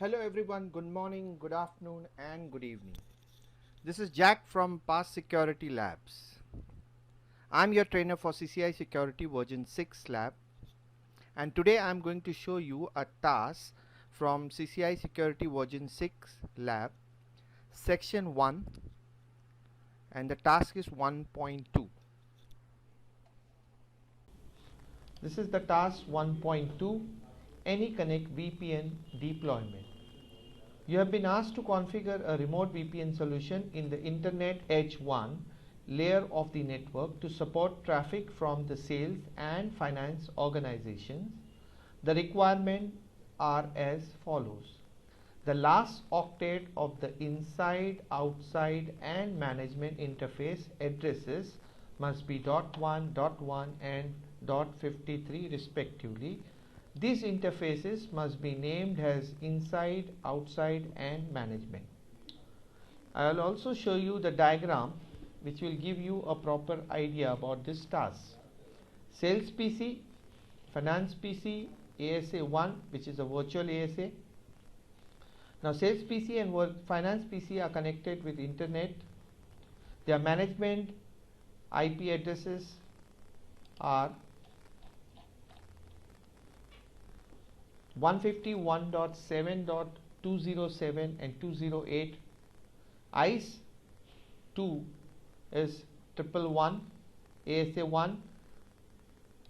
Hello everyone, good morning, good afternoon and good evening. This is Jack from Past Security Labs. I'm your trainer for CCI Security version 6 lab, and today I'm going to show you a task from CCI Security version 6 lab section 1, and the task is 1.2. This is the task 1.2, AnyConnect VPN deployment. You have been asked to configure a remote VPN solution in the Internet Edge 1 layer of the network to support traffic from the sales and finance organizations. The requirements are as follows. The last octet of the inside, outside and management interface addresses must be .1.1 and .53 respectively. These interfaces must be named as inside, outside and management. I will also show you the diagram which will give you a proper idea about this task. Sales PC, finance PC, ASA 1 which is a virtual ASA. Now sales PC and finance PC are connected with internet. Their management IP addresses are 151.7.207 and 208. ICE 2 is 111. ASA 1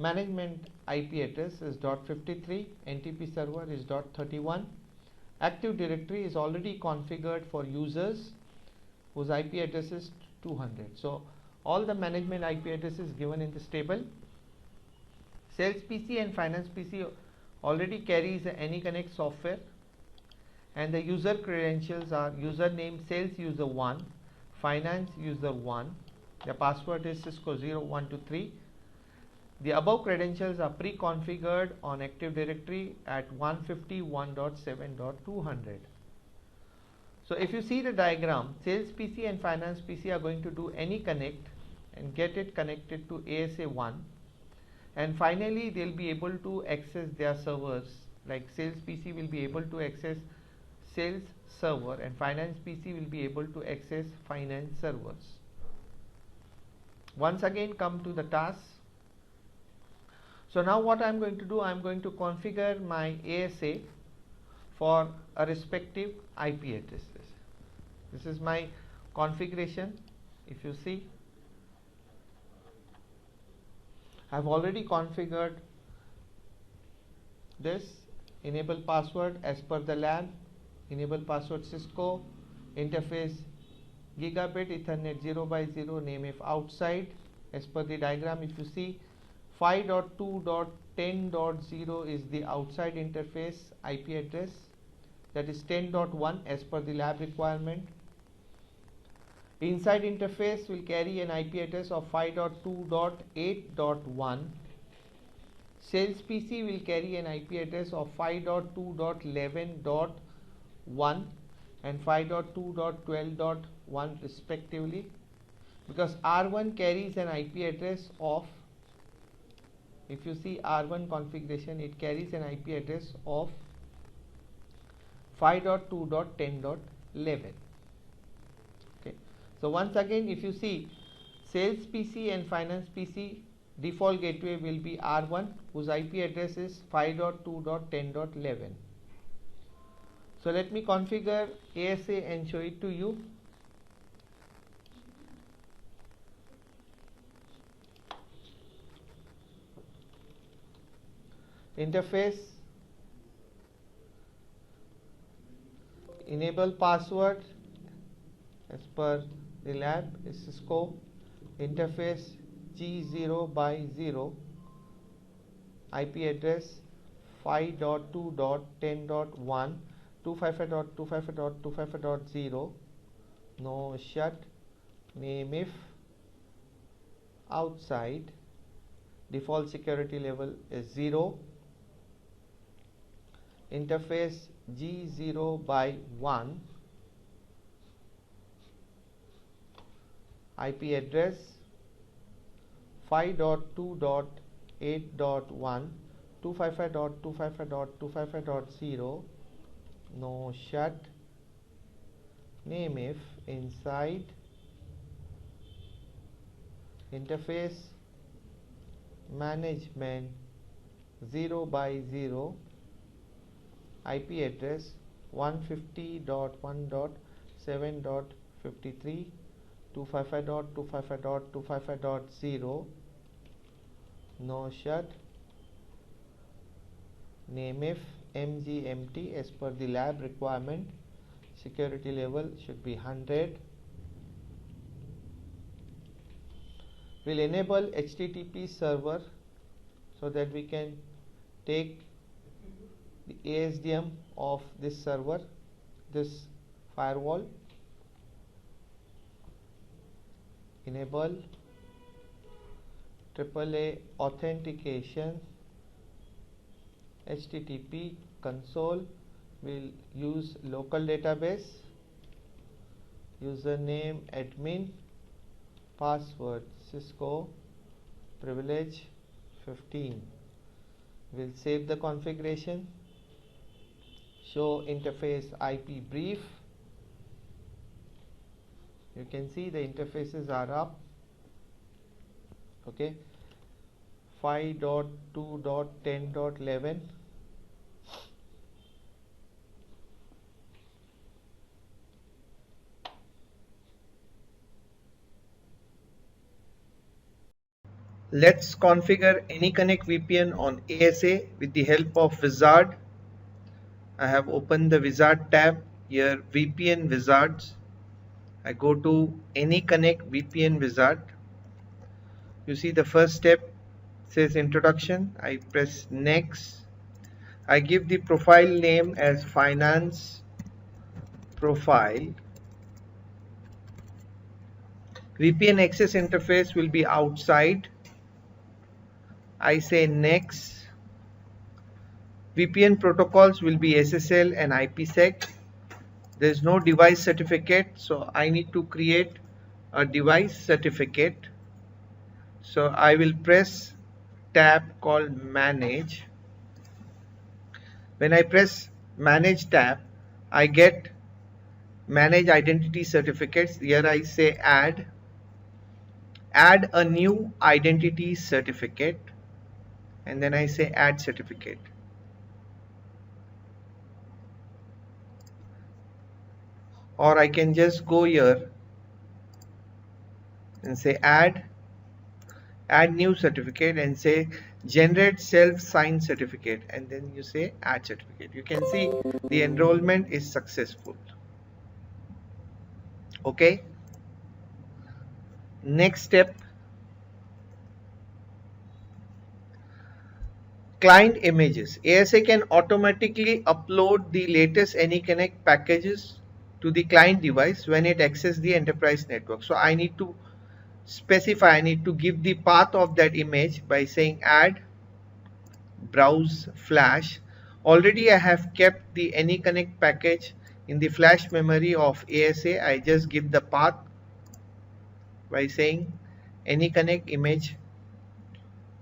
management IP address is .53. NTP server is .31. Active Directory is already configured for users whose IP address is 200. So all the management IP addresses given in this table. Sales PC and finance PC already carries the AnyConnect software, and the user credentials are username sales user 1, finance user 1, the password is Cisco 0123. The above credentials are pre-configured on Active Directory at 151.7.200. So if you see the diagram, sales PC and finance PC are going to do AnyConnect and get it connected to ASA 1. And finally they'll be able to access their servers, like sales PC will be able to access sales server and finance PC will be able to access finance servers. Once again come to the task. So now what I'm going to do, I'm going to configure my ASA for a respective IP addresses. This is my configuration. If you see, I've already configured this. Enable password as per the lab, enable password Cisco, interface gigabit Ethernet 0x0, name if outside as per the diagram. If you see, 5.2.10.0 is the outside interface IP address, that is 10.1 as per the lab requirement. Inside interface will carry an IP address of 5.2.8.1. Sales PC will carry an IP address of 5.2.11.1 and 5.2.12.1 respectively, because R1 carries an IP address of, if you see R1 configuration, it carries an IP address of 5.2.10.11. So once again, if you see, sales PC and finance PC default gateway will be R1 whose IP address is 5.2.10.11. So let me configure ASA and show it to you. Interface, enable password as per the lab is Cisco, interface G0x0, IP address 5.2.10.1, 255.255.255.0, no shut, name if outside, default security level is 0, interface G0x1, IP address 5.2.8.1, 255.255.255.0, no shut, name if inside interface management 0 by 0 IP address 150.1.7.53 255.255.255.0 no shut, name if mgmt as per the lab requirement, security level should be 100. We'll enable HTTP server so that we can take the ASDM of this server, this firewall. Enable AAA authentication, HTTP console. We'll use local database, username admin, password Cisco, privilege 15. We'll save the configuration, show interface IP brief. You can see the interfaces are up. Okay, 5.2.10.11. Let's configure AnyConnect VPN on ASA with the help of Wizard. I have opened the Wizard tab here, VPN Wizards. I go to AnyConnect VPN Wizard. You see the first step says introduction. I press next. I give the profile name as finance profile. VPN access interface will be outside. I say next. VPN protocols will be SSL and IPsec. There is no device certificate, so I need to create a device certificate. So I will press tab called manage. When I press manage tab, I get manage identity certificates. Here I say add a new identity certificate, and then I say add certificate. Or I can just go here and say add new certificate and say generate self-signed certificate, and then you say add certificate. You can see the enrollment is successful. Okay. Next step, client images. ASA can automatically upload the latest AnyConnect packages to the client device when it accesses the enterprise network. So I need to specify, I need to give the path of that image by saying add browse flash. Already I have kept the AnyConnect package in the flash memory of ASA. I just give the path by saying AnyConnect image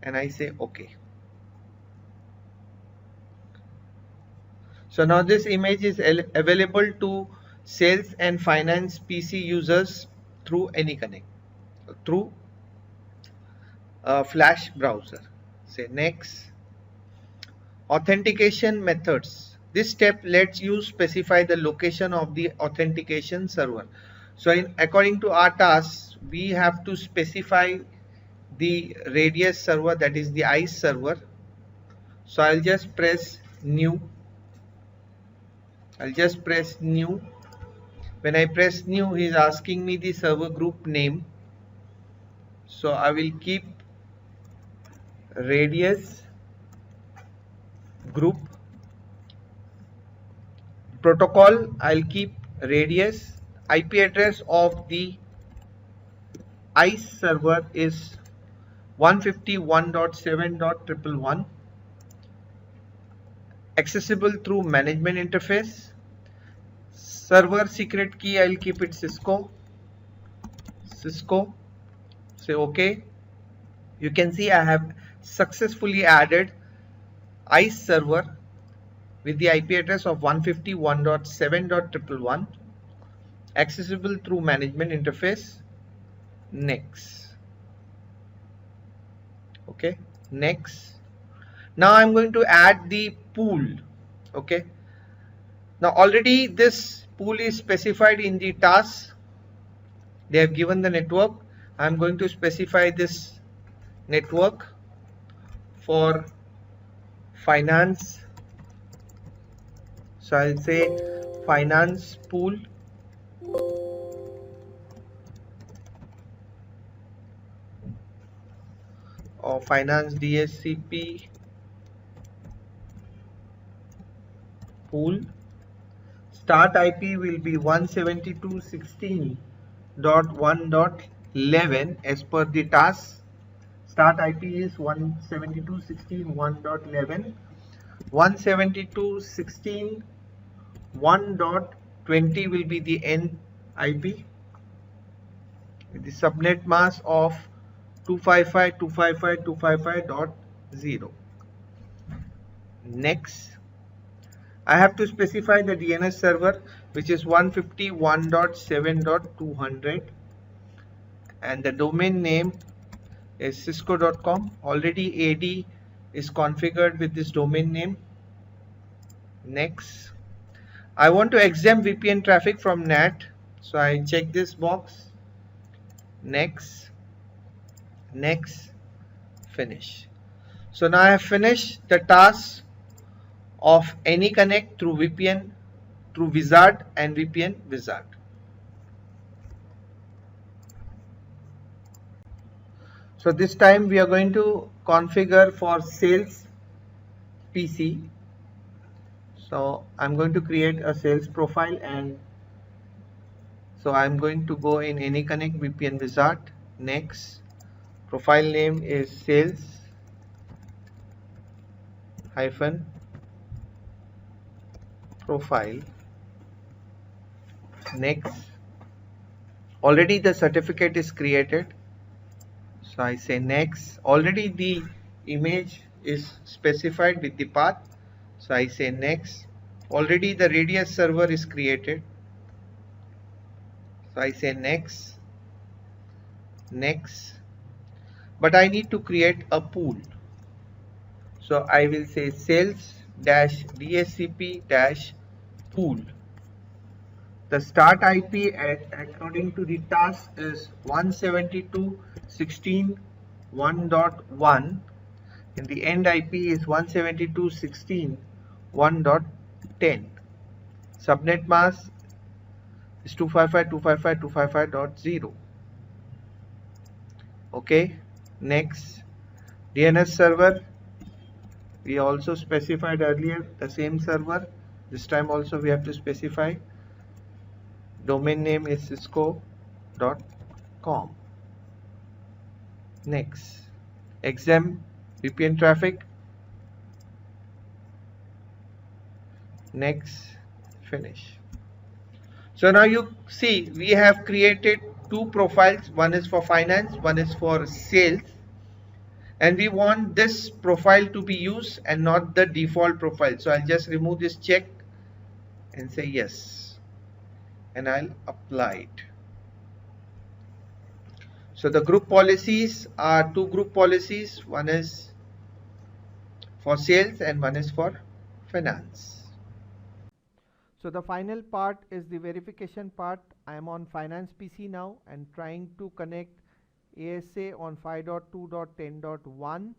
and I say OK. So now this image is available to sales and finance PC users through AnyConnect, through a flash browser. Say next. Authentication methods. This step lets you specify the location of the authentication server. So according to our task, we have to specify the radius server, that is the ICE server. So I'll just press new. When I press new, he is asking me the server group name. So I will keep radius group. Protocol, I'll keep radius. IP address of the ICE server is 151.7.111. Accessible through management interface. Server secret key, I'll keep it Cisco. Say OK. You can see I have successfully added ICE server with the IP address of 151.7.111, accessible through management interface. Next. Okay, next. Now I'm going to add the pool. Okay, now already this pool is specified in the task. They have given the network. I'm going to specify this network for finance. So I'll say finance pool, or finance DSCP pool. Start IP will be 172.16.1.11 as per the task. Start IP is 172.16.1.11. 172.16.1.20 will be the end IP with the subnet mask of 255.255.255.0. Next, I have to specify the DNS server, which is 151.7.200, and the domain name is cisco.com. Already AD is configured with this domain name. Next, I want to exempt VPN traffic from NAT, so I check this box. Next, next, finish. So now I have finished the task of AnyConnect through VPN, through Wizard and VPN Wizard. So this time we are going to configure for sales PC. So I'm going to create a sales profile, and so I'm going to go in AnyConnect VPN Wizard. Next, profile name is sales hyphen profile. Next, already the certificate is created, so I say next. Already the image is specified with the path, so I say next. Already the radius server is created, so I say next, next. But I need to create a pool, so I will say sales dash DSCP dash pool. The start IP according to the task is 172.16.1.1, and the end IP is 172.16.1.10. Subnet mask is 255.255.255.0. Okay, next, DNS server, we also specified earlier the same server. This time also we have to specify. Domain name is cisco.com. Next, exempt VPN traffic. Next, finish. So now you see we have created two profiles. One is for finance, one is for sales, and we want this profile to be used and not the default profile. So I'll just remove this check and say yes, and I'll apply it. So the group policies are two group policies. One is for sales and one is for finance. So the final part is the verification part. I am on finance PC now and trying to connect ASA on 5.2.10.1,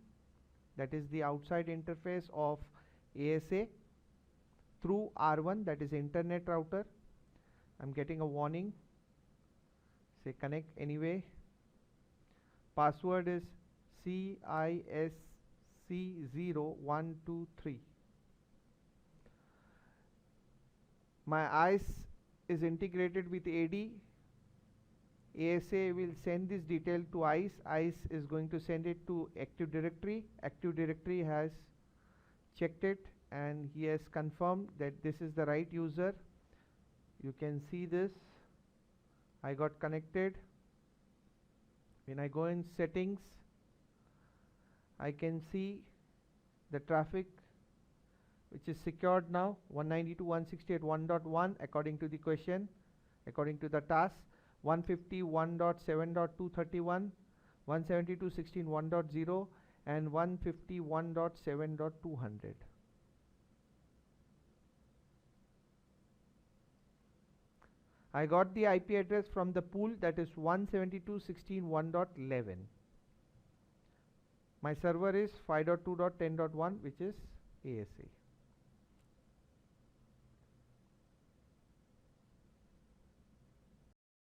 that is the outside interface of ASA, through R1, that is internet router. I'm getting a warning, say connect anyway. Password is CISC0123. My ICE is integrated with AD. ASA will send this detail to ICE. ICE is going to send it to Active Directory. Active Directory has checked it and he has confirmed that this is the right user. You can see this. I got connected. When I go in settings, I can see the traffic which is secured now, 192.168.1.1 according to the question, according to the task, 151.7.231, 172.16.1.0 and 151.7.200. I got the IP address from the pool, that is 172.16.1.11. My server is 5.2.10.1, which is ASA.